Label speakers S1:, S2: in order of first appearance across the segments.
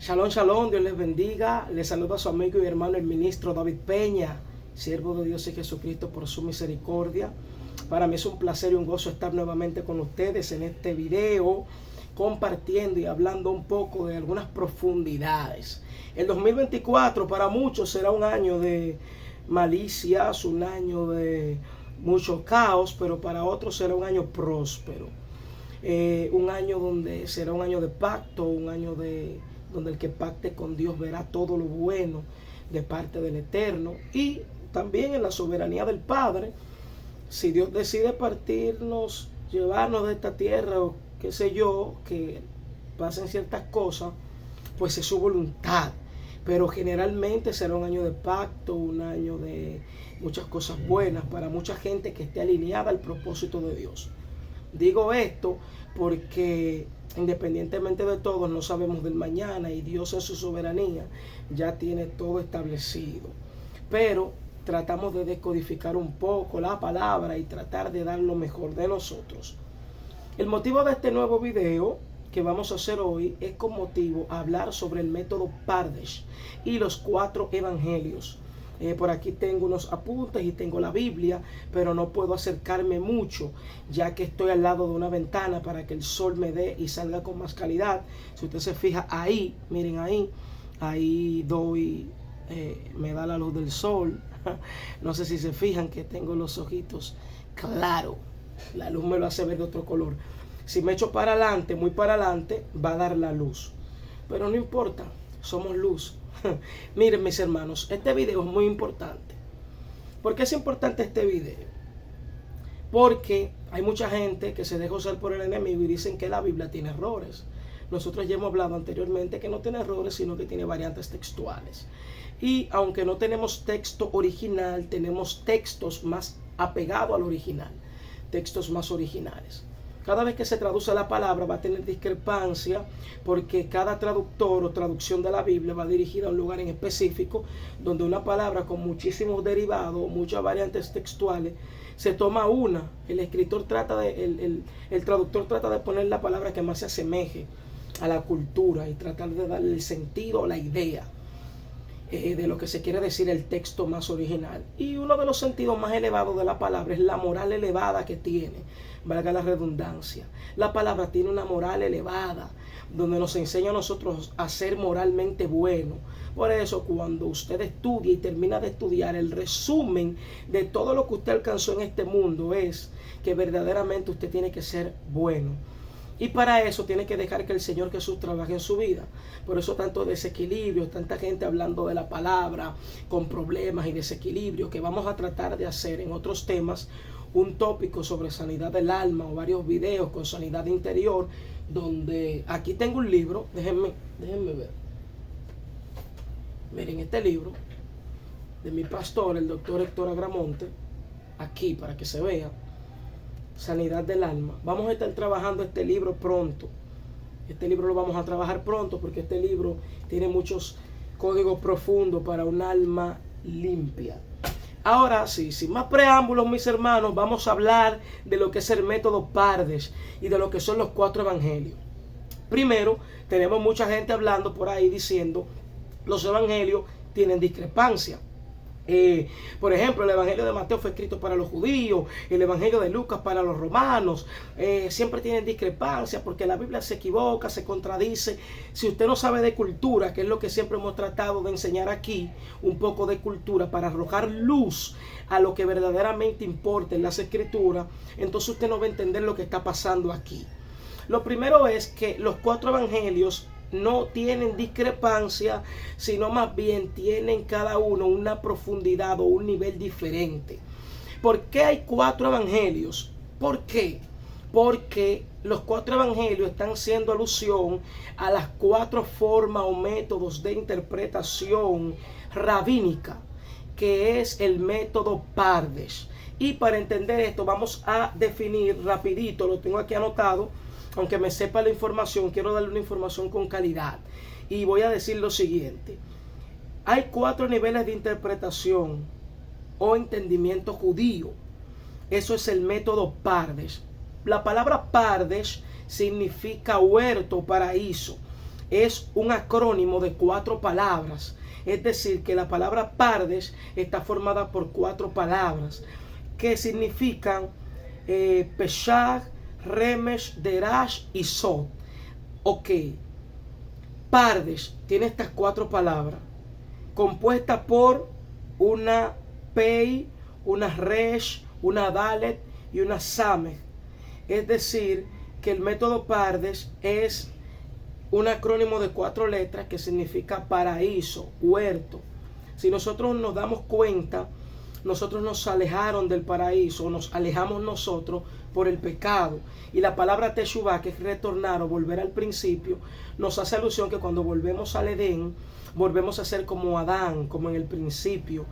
S1: Shalom, shalom, Dios les bendiga. Les saluda a su amigo y hermano el ministro David Peña, siervo de Dios y Jesucristo por su misericordia. Para mí es un placer y un gozo estar nuevamente con ustedes en este video, compartiendo y hablando un poco de algunas profundidades. El 2024 para muchos será un año de malicias, un año de mucho caos, pero para otros será un año próspero. Un año donde será un año de pacto, un año donde el que pacte con Dios verá todo lo bueno de parte del Eterno, y también en la soberanía del Padre. Si Dios decide partirnos, llevarnos de esta tierra, o qué sé yo, que pasen ciertas cosas, pues es su voluntad. Pero generalmente será un año de pacto, un año de muchas cosas buenas para mucha gente que esté alineada al propósito de Dios. Digo esto porque independientemente de todo, no sabemos del mañana, y Dios en su soberanía ya tiene todo establecido. Pero tratamos de descodificar un poco la palabra y tratar de dar lo mejor de nosotros. El motivo de este nuevo video que vamos a hacer hoy es con motivo a hablar sobre el método Pardes y los 4 evangelios. Por aquí tengo unos apuntes y tengo la Biblia, pero no puedo acercarme mucho ya que estoy al lado de una ventana para que el sol me dé y salga con más calidad. Si usted se fija ahí, miren ahí doy, me da la luz del sol. No sé si se fijan que tengo los ojitos claros, la luz me lo hace ver de otro color. Si me echo para adelante, muy para adelante, va a dar la luz, pero no importa, somos luz. Miren, mis hermanos, este video es muy importante. ¿Por qué es importante este video? Porque hay mucha gente que se deja usar por el enemigo y dicen que la Biblia tiene errores. Nosotros ya hemos hablado anteriormente que no tiene errores, sino que tiene variantes textuales. Y aunque no tenemos texto original, tenemos textos más apegados al original, textos más originales. Cada vez que se traduce la palabra va a tener discrepancia, porque cada traductor o traducción de la Biblia va dirigida a un lugar en específico, donde una palabra con muchísimos derivados, muchas variantes textuales, se toma una. El escritor el traductor trata de poner la palabra que más se asemeje a la cultura y tratar de darle el sentido o la idea de lo que se quiere decir el texto más original. Y uno de los sentidos más elevados de la palabra es la moral elevada que tiene, valga la redundancia. La palabra tiene una moral elevada, donde nos enseña a nosotros a ser moralmente buenos. Por eso, cuando usted estudia y termina de estudiar, el resumen de todo lo que usted alcanzó en este mundo es que verdaderamente usted tiene que ser bueno. Y para eso tiene que dejar que el Señor Jesús trabaje en su vida. Por eso tanto desequilibrio, tanta gente hablando de la palabra con problemas y desequilibrio, que vamos a tratar de hacer en otros temas un tópico sobre sanidad del alma, o varios videos con sanidad interior, donde aquí tengo un libro, déjenme ver. Miren, este libro de mi pastor, el doctor Héctor Agramonte, aquí para que se vea. Sanidad del alma. Vamos a estar trabajando este libro pronto. Este libro lo vamos a trabajar pronto, porque este libro tiene muchos códigos profundos para un alma limpia. Ahora sí, sin más preámbulos, mis hermanos, vamos a hablar de lo que es el método Pardes y de lo que son los 4 evangelios. Primero, tenemos mucha gente hablando por ahí diciendo los evangelios tienen discrepancia. Por ejemplo, el evangelio de Mateo fue escrito para los judíos, el evangelio de Lucas para los romanos. Siempre tienen discrepancias porque la Biblia se equivoca, se contradice. Si usted no sabe de cultura, que es lo que siempre hemos tratado de enseñar aquí, un poco de cultura para arrojar luz a lo que verdaderamente importa en las escrituras, entonces usted no va a entender lo que está pasando aquí. Lo primero es que los 4 evangelios no tienen discrepancia, sino más bien tienen cada uno una profundidad o un nivel diferente. ¿Por qué hay 4 evangelios? ¿Por qué? Porque los 4 evangelios están haciendo alusión a las 4 formas o métodos de interpretación rabínica, que es el método Pardes. Y para entender esto vamos a definir rapidito, lo tengo aquí anotado. Aunque me sepa la información, quiero darle una información con calidad. Y voy a decir lo siguiente. Hay 4 niveles de interpretación o entendimiento judío. Eso es el método Pardes. La palabra Pardes significa huerto, paraíso. es un acrónimo de 4 palabras. Es decir, que la palabra Pardes está formada por 4 palabras que significan Peshach, Remesh, Derash y Sod. Ok, Pardes tiene estas 4 palabras compuestas por una Pei, una Resh, una Dalet y una Sameh. Es decir, que el método Pardes es un acrónimo de 4 letras que significa paraíso, huerto. Si nosotros nos damos cuenta, nosotros nos alejaron del paraíso, nos alejamos nosotros por el pecado. Y la palabra Teshuvah, que es retornar o volver al principio, nos hace alusión que cuando volvemos al Edén, volvemos a ser como Adán, como en el principio.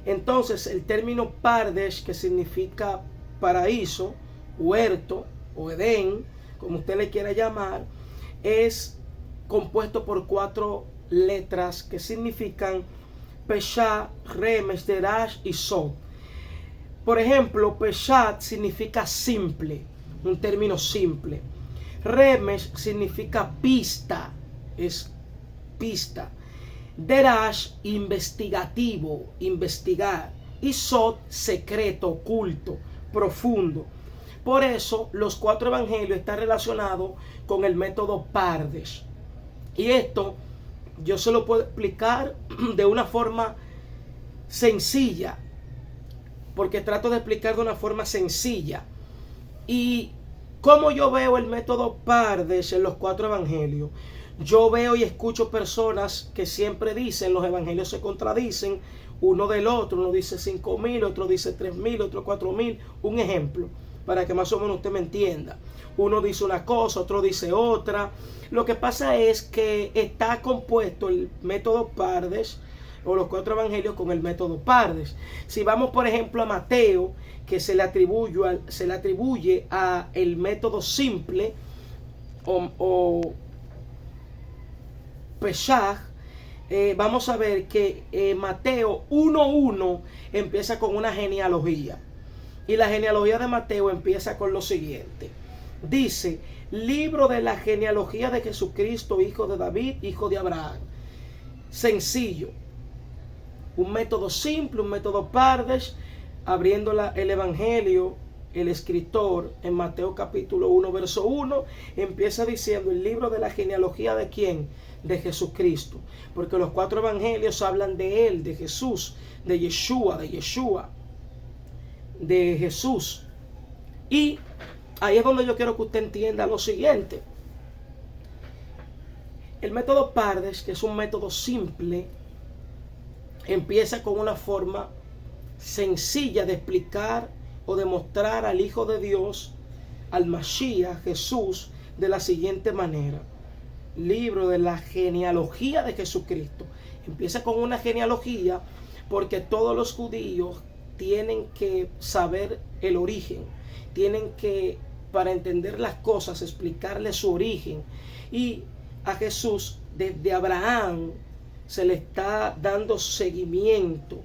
S1: Entonces, el término Pardes, que significa paraíso, huerto o Edén, como usted le quiera llamar, es compuesto por 4 letras que significan Peshach, Remesh, Derash y Sod. Por ejemplo, Peshach significa simple, un término simple. Remesh significa pista, es pista. Derash, investigativo, investigar. Y Sod, secreto, oculto, profundo. Por eso los 4 evangelios están relacionados con el método Pardes. Y esto yo se lo puedo explicar de una forma sencilla, porque trato de explicar de una forma sencilla. Y cómo yo veo el método Pardes en los 4 evangelios. Yo veo y escucho personas que siempre dicen, los evangelios se contradicen uno del otro. Uno dice 5.000, otro dice 3.000, otro 4.000. Un ejemplo, para que más o menos usted me entienda. Uno dice una cosa, otro dice otra. Lo que pasa es que está compuesto el método Pardes o los 4 evangelios con el método Pardes. Si vamos por ejemplo a Mateo, que se le atribuye a el método simple o Peshach, vamos a ver que Mateo 1.1 empieza con una genealogía. Y la genealogía de Mateo empieza con lo siguiente. Dice, libro de la genealogía de Jesucristo, hijo de David, hijo de Abraham. Sencillo. Un método simple, un método Pardes, abriendo el evangelio, el escritor en Mateo capítulo 1, verso 1, empieza diciendo el libro de la genealogía de ¿quién? De Jesucristo. Porque los 4 evangelios hablan de él, de Jesús, de Yeshua, de Jesús. Y ahí es donde yo quiero que usted entienda lo siguiente. El método Pardes, que es un método simple, empieza con una forma sencilla de explicar o de mostrar al Hijo de Dios, al Mashiach, Jesús, de la siguiente manera. Libro de la genealogía de Jesucristo. Empieza con una genealogía porque todos los judíos tienen que saber el origen, tienen que, para entender las cosas, explicarle su origen. Y a Jesús, desde Abraham, se le está dando seguimiento.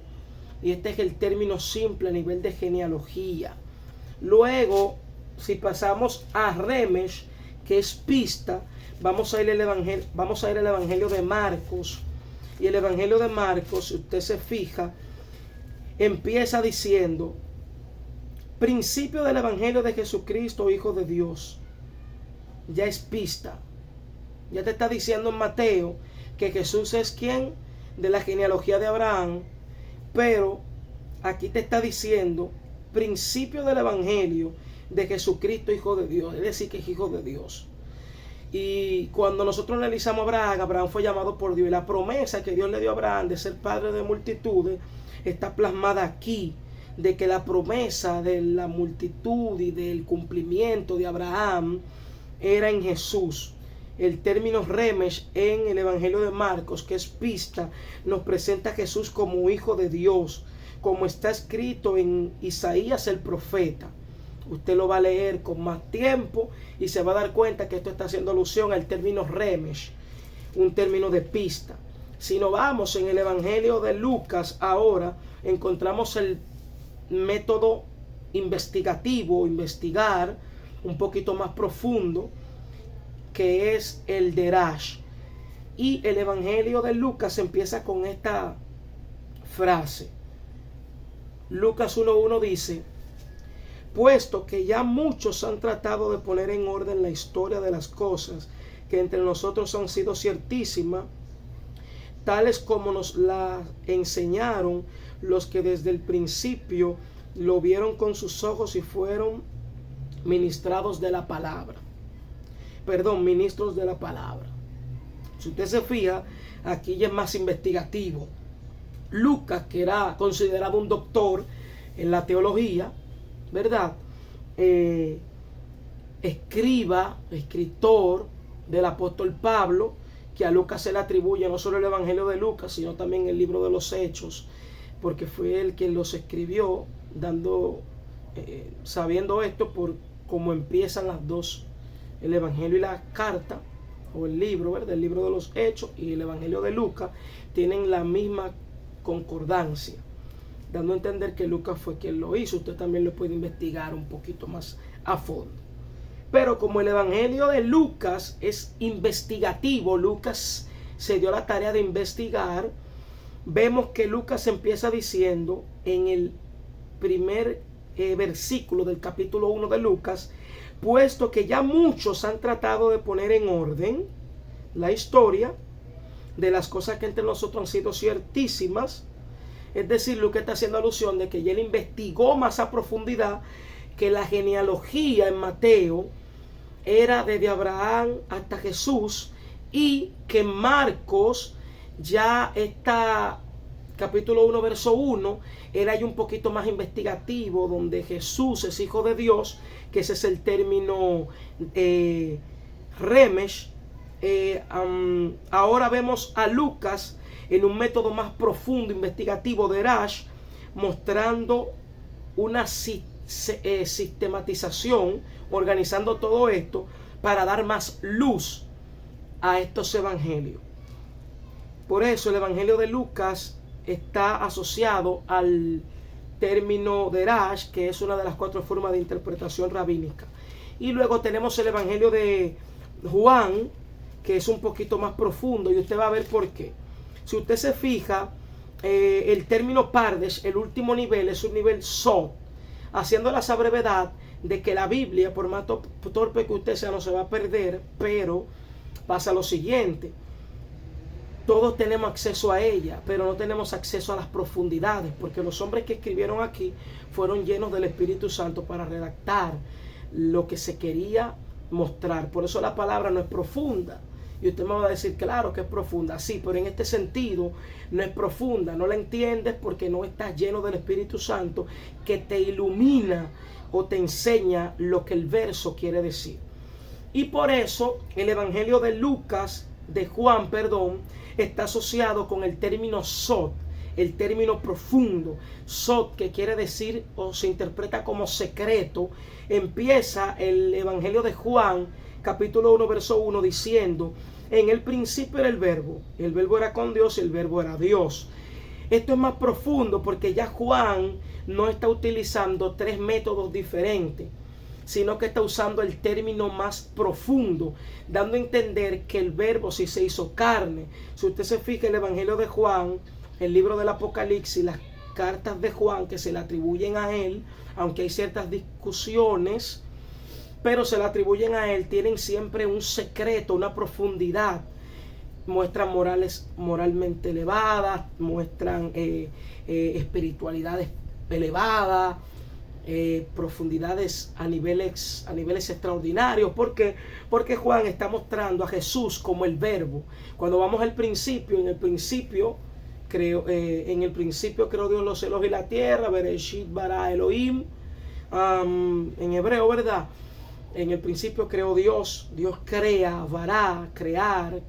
S1: Y este es el término simple a nivel de genealogía. Luego, si pasamos a Remesh, que es pista, vamos a ir al evangelio de Marcos. Y el evangelio de Marcos, si usted se fija, empieza diciendo, principio del evangelio de Jesucristo, hijo de Dios. Ya es pista. Ya te está diciendo en Mateo que Jesús es quien de la genealogía de Abraham, pero aquí te está diciendo principio del evangelio de Jesucristo, hijo de Dios, es decir, que es hijo de Dios. Y cuando nosotros analizamos a Abraham, Abraham fue llamado por Dios, y la promesa que Dios le dio a Abraham de ser padre de multitudes está plasmada aquí, de que la promesa de la multitud y del cumplimiento de Abraham era en Jesús. El término Remesh en el evangelio de Marcos, que es pista, nos presenta a Jesús como hijo de Dios, como está escrito en Isaías el profeta. Usted lo va a leer con más tiempo y se va a dar cuenta que esto está haciendo alusión al término Remesh, un término de pista. Si nos vamos en el evangelio de Lucas ahora, encontramos el método investigativo, investigar un poquito más profundo, que es el Derash. Y el Evangelio de Lucas empieza con esta frase. Lucas 1:1 dice: puesto que ya muchos han tratado de poner en orden la historia de las cosas que entre nosotros han sido ciertísimas, tales como nos la enseñaron los que desde el principio lo vieron con sus ojos y fueron ministros de la palabra. Si usted se fija, aquí ya es más investigativo. Lucas, que era considerado un doctor en la teología, ¿verdad? Escritor del apóstol Pablo, que a Lucas se le atribuye no solo el Evangelio de Lucas, sino también el libro de los Hechos, porque fue él quien los escribió, sabiendo esto por cómo empiezan las dos, el Evangelio y la carta, o el libro, ¿verdad? El libro de los Hechos y el Evangelio de Lucas tienen la misma concordancia, dando a entender que Lucas fue quien lo hizo. Usted también lo puede investigar un poquito más a fondo. Pero como el Evangelio de Lucas es investigativo, Lucas se dio la tarea de investigar, vemos que Lucas empieza diciendo en el primer versículo del capítulo 1 de Lucas: puesto que ya muchos han tratado de poner en orden la historia de las cosas que entre nosotros han sido ciertísimas. Es decir, Lucas está haciendo alusión de que ya él investigó más a profundidad que la genealogía en Mateo era desde Abraham hasta Jesús, y que Marcos ya está, capítulo 1, verso 1, era ahí un poquito más investigativo, donde Jesús es hijo de Dios, que ese es el término Remesh. Ahora vemos a Lucas en un método más profundo, investigativo, de Rash, mostrando una sistematización, organizando todo esto para dar más luz a estos evangelios. Por eso el Evangelio de Lucas está asociado al término de Rash, que es una de las 4 formas de interpretación rabínica. Y luego tenemos el Evangelio de Juan, que es un poquito más profundo, y usted va a ver por qué. Si usted se fija, el término Pardesh, el último nivel, es un nivel Sod, haciendo esa brevedad de que la Biblia, por más torpe que usted sea, no se va a perder, pero pasa lo siguiente: todos tenemos acceso a ella, pero no tenemos acceso a las profundidades, porque los hombres que escribieron aquí fueron llenos del Espíritu Santo para redactar lo que se quería mostrar. Por eso la palabra no es profunda. Y usted me va a decir, claro que es profunda, sí, pero en este sentido no es profunda, no la entiendes porque no estás lleno del Espíritu Santo, que te ilumina o te enseña lo que el verso quiere decir. Y por eso el Evangelio de Juan, está asociado con el término Sod, el término profundo. Sod, que quiere decir o se interpreta como secreto. Empieza el Evangelio de Juan, capítulo 1, verso 1, diciendo: en el principio era el verbo era con Dios y el verbo era Dios. Esto es más profundo porque ya Juan no está utilizando 3 métodos diferentes, sino que está usando el término más profundo, dando a entender que el verbo sí se hizo carne. Si usted se fija, el Evangelio de Juan, el libro del Apocalipsis, las cartas de Juan que se le atribuyen a él, aunque hay ciertas discusiones, pero se le atribuyen a él, tienen siempre un secreto, una profundidad. Muestran moralmente elevadas, muestran espiritualidades elevadas, profundidades a niveles extraordinarios. ¿Por qué? Porque Juan está mostrando a Jesús como el verbo. Cuando vamos al principio, en el principio creó Dios los cielos y la tierra, Bereshit bara Elohim, en hebreo, ¿verdad? En el principio creó Dios crea, vará, crear.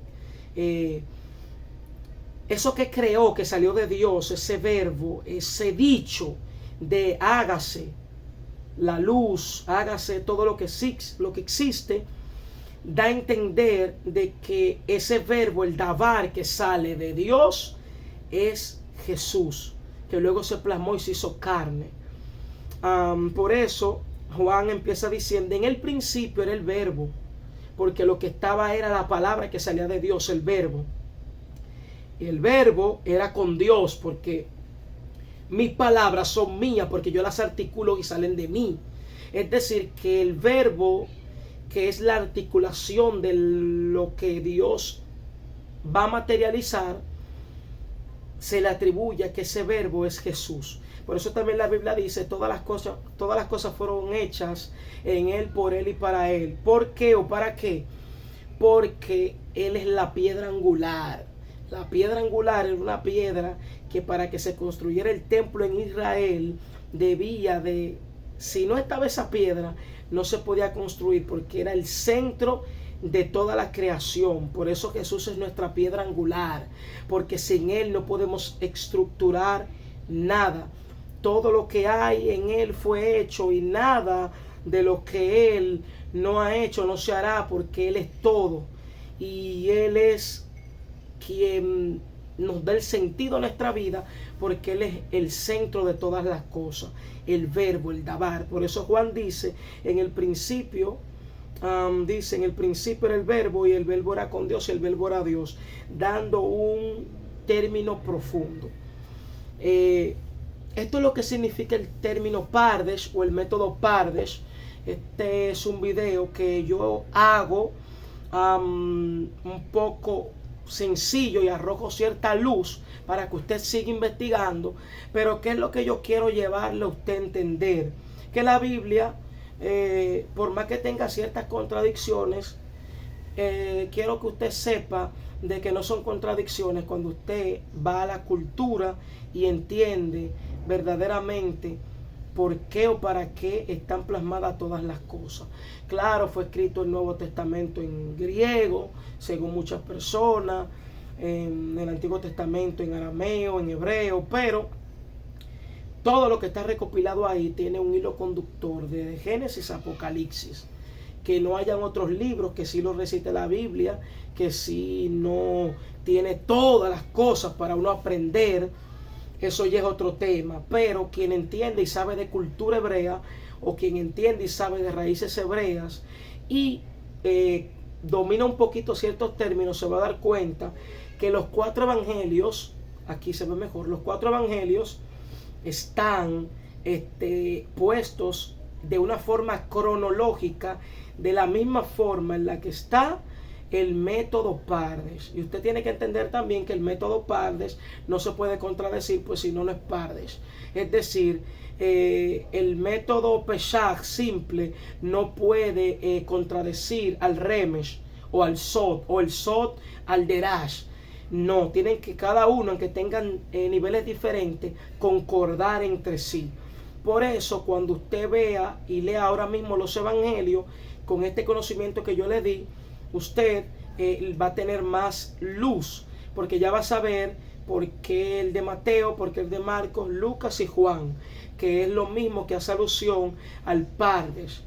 S1: Eso que creó, que salió de Dios, ese verbo, ese dicho de hágase la luz, hágase todo lo que existe, da a entender de que ese verbo, el davar que sale de Dios, es Jesús, que luego se plasmó y se hizo carne. Por eso Juan empieza diciendo: en el principio era el verbo, porque lo que estaba era la palabra que salía de Dios, el verbo. El verbo era con Dios, porque mis palabras son mías, porque yo las articulo y salen de mí. Es decir, que el verbo, que es la articulación de lo que Dios va a materializar, se le atribuye a que ese verbo es Jesús. Por eso también la Biblia dice, todas las cosas fueron hechas en Él, por Él y para Él. ¿Por qué o para qué? Porque Él es la piedra angular. La piedra angular era una piedra que para que se construyera el templo en Israel debía de, si no estaba esa piedra, no se podía construir, porque era el centro de toda la creación. Por eso Jesús es nuestra piedra angular, porque sin Él no podemos estructurar nada. Todo lo que hay en Él fue hecho, y nada de lo que Él no ha hecho no se hará, porque Él es todo, y Él es quien nos da el sentido a nuestra vida, porque Él es el centro de todas las cosas, el verbo, el dabar. Por eso Juan dice, en el principio era el verbo, y el verbo era con Dios, y el verbo era Dios, dando un término profundo. Esto es lo que significa el término Pardes o el método Pardes. Este es un video que yo hago un poco sencillo y arrojo cierta luz para que usted siga investigando. Pero ¿qué es lo que yo quiero llevarle a usted a entender? Que la Biblia, por más que tenga ciertas contradicciones, quiero que usted sepa de que no son contradicciones cuando usted va a la cultura y entiende verdaderamente por qué o para qué están plasmadas todas las cosas. Claro, fue escrito el Nuevo Testamento en griego, según muchas personas, en el Antiguo Testamento en arameo, en hebreo, pero todo lo que está recopilado ahí tiene un hilo conductor de Génesis a Apocalipsis. Que no hayan otros libros que sí lo recite la Biblia, que sí no tiene todas las cosas para uno aprender, eso ya es otro tema. Pero quien entiende y sabe de cultura hebrea, o quien entiende y sabe de raíces hebreas, y domina un poquito ciertos términos, se va a dar cuenta que los 4 evangelios, aquí se ve mejor, los 4 evangelios están puestos de una forma cronológica, de la misma forma en la que está el método Pardes. Y usted tiene que entender también que el método Pardes no se puede contradecir, pues si no, no es Pardes. Es decir, el método Pesach simple no puede contradecir al Remesh o al Sod, o el Sod al Derash. No, tienen que cada uno, aunque tengan niveles diferentes, concordar entre sí. Por eso, cuando usted vea y lea ahora mismo los evangelios, con este conocimiento que yo le di, usted va a tener más luz, porque ya va a saber por qué el de Mateo, por qué el de Marcos, Lucas y Juan, que es lo mismo, que hace alusión al Pardes,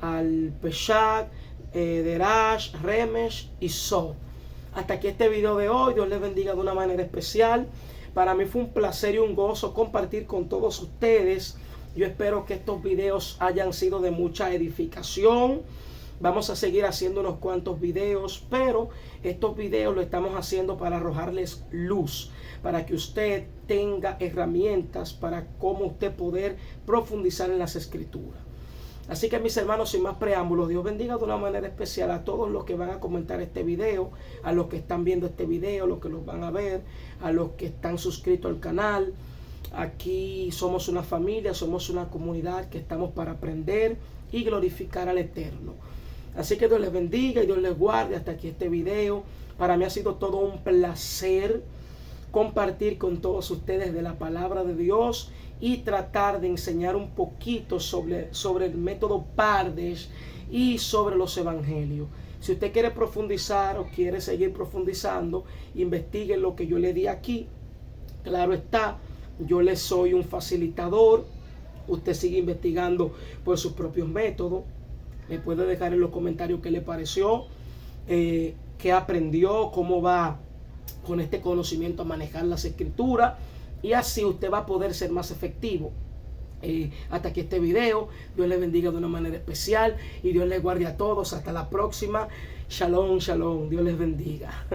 S1: al Pesach, Derash, Remesh y Sod. Hasta aquí este video de hoy. Dios les bendiga de una manera especial. Para mí fue un placer y un gozo compartir con todos ustedes. Yo espero que estos videos hayan sido de mucha edificación. Vamos a seguir haciendo unos cuantos videos, pero estos videos lo estamos haciendo para arrojarles luz, para que usted tenga herramientas para cómo usted poder profundizar en las escrituras. Así que, mis hermanos, sin más preámbulos, Dios bendiga de una manera especial a todos los que van a comentar este video, a los que están viendo este video, a los que los van a ver, a los que están suscritos al canal. Aquí somos una familia, somos una comunidad que estamos para aprender y glorificar al Eterno. Así que Dios les bendiga y Dios les guarde. Hasta aquí este video. Para mí ha sido todo un placer compartir con todos ustedes de la palabra de Dios y tratar de enseñar un poquito sobre el método Pardes y sobre los evangelios. Si usted quiere profundizar o quiere seguir profundizando, investigue lo que yo le di aquí. Claro está, yo le soy un facilitador. Usted sigue investigando por sus propios métodos. Me puede dejar en los comentarios qué le pareció, qué aprendió, cómo va con este conocimiento a manejar las escrituras, y así usted va a poder ser más efectivo. Hasta aquí este video. Dios les bendiga de una manera especial y Dios les guarde a todos. Hasta la próxima. Shalom, shalom. Dios les bendiga.